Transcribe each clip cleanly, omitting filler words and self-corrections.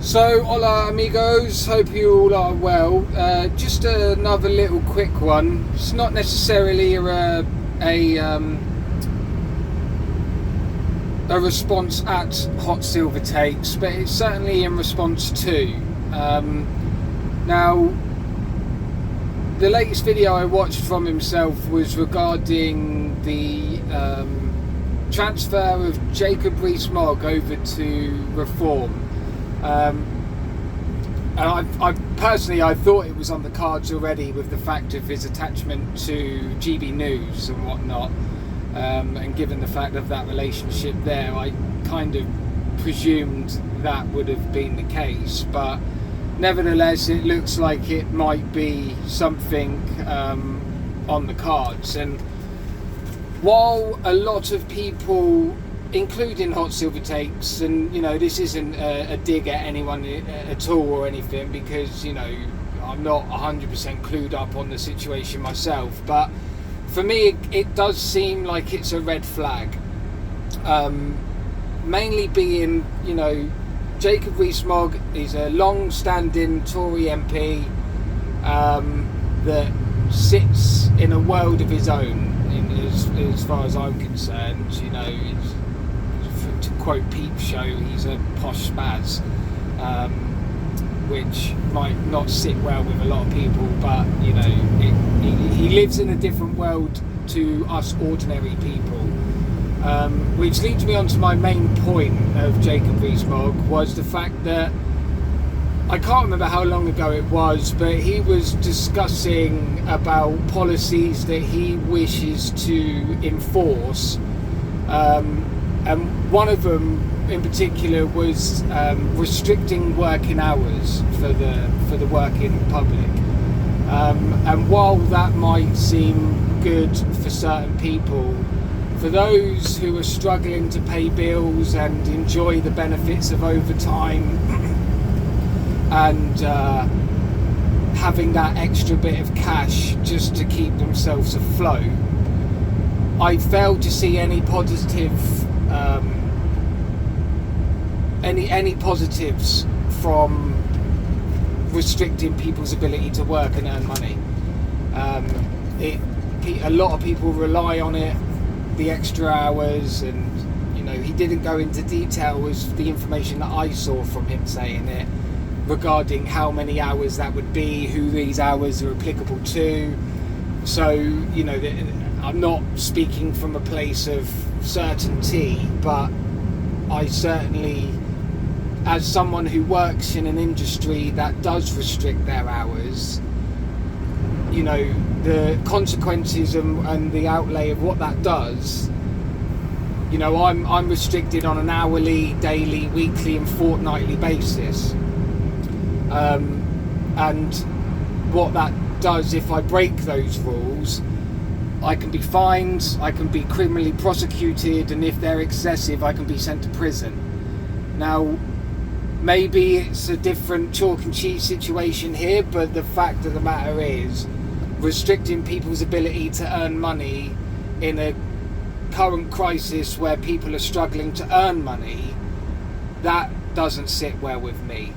So, hola amigos, hope you all are well. Just another little quick one. It's not necessarily a response at Hot Silver Takes, but it's certainly in response to. Now, the latest video I watched from himself was regarding the transfer of Jacob Rees-Mogg over to Reform. And I personally, I thought it was on the cards already with the fact of his attachment to GB News and whatnot, and given the fact of that relationship there, I kind of presumed that would have been the case, but nevertheless it looks like it might be something on the cards. And while a lot of people, including Hot Silver Takes, and this isn't a dig at anyone at all or anything, because I'm not 100% clued up on the situation myself, but for me it does seem like it's a red flag, mainly being Jacob Rees-Mogg is a long-standing Tory MP that sits in a world of his own, as far as I'm concerned. To quote Peep Show, he's a posh spaz, which might not sit well with a lot of people, but he lives in a different world to us ordinary people. Which leads me on to my main point of Jacob Rees-Mogg, was the fact that I can't remember how long ago it was, but he was discussing about policies that he wishes to enforce, and one of them in particular was restricting working hours for the working public. And while that might seem good for certain people, for those who are struggling to pay bills and enjoy the benefits of overtime and having that extra bit of cash just to keep themselves afloat, I failed to see any positive any positives from restricting people's ability to work and earn money. A lot of people rely on it, the extra hours, and he didn't go into detail as the information that I saw from him saying it regarding how many hours that would be, who these hours are applicable to. So I'm not speaking from a place of certainty, but I certainly, as someone who works in an industry that does restrict their hours, the consequences and the outlay of what that does, I'm restricted on an hourly, daily, weekly and fortnightly basis, and what that does, if I break those rules, I can be fined, I can be criminally prosecuted, and if they're excessive, I can be sent to prison. Now, maybe it's a different chalk and cheese situation here, but the fact of the matter is, restricting people's ability to earn money in a current crisis where people are struggling to earn money, that doesn't sit well with me.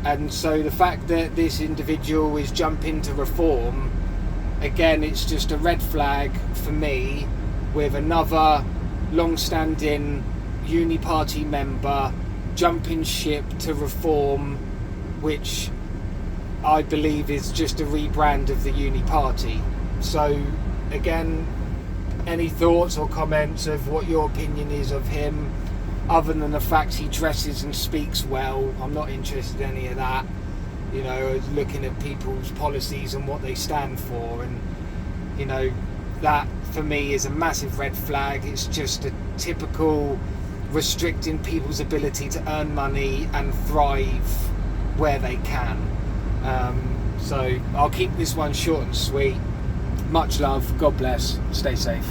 And so the fact that this individual is jumping to Reform, again, it's just a red flag for me, with another long-standing Uni Party member jumping ship to Reform, which I believe is just a rebrand of the Uni Party. So again, any thoughts or comments of what your opinion is of him, other than the fact he dresses and speaks well? I'm not interested in any of that. Looking at people's policies and what they stand for, and that for me is a massive red flag. It's just a typical restricting people's ability to earn money and thrive where they can. So I'll keep this one short and sweet. Much love, God bless, stay safe.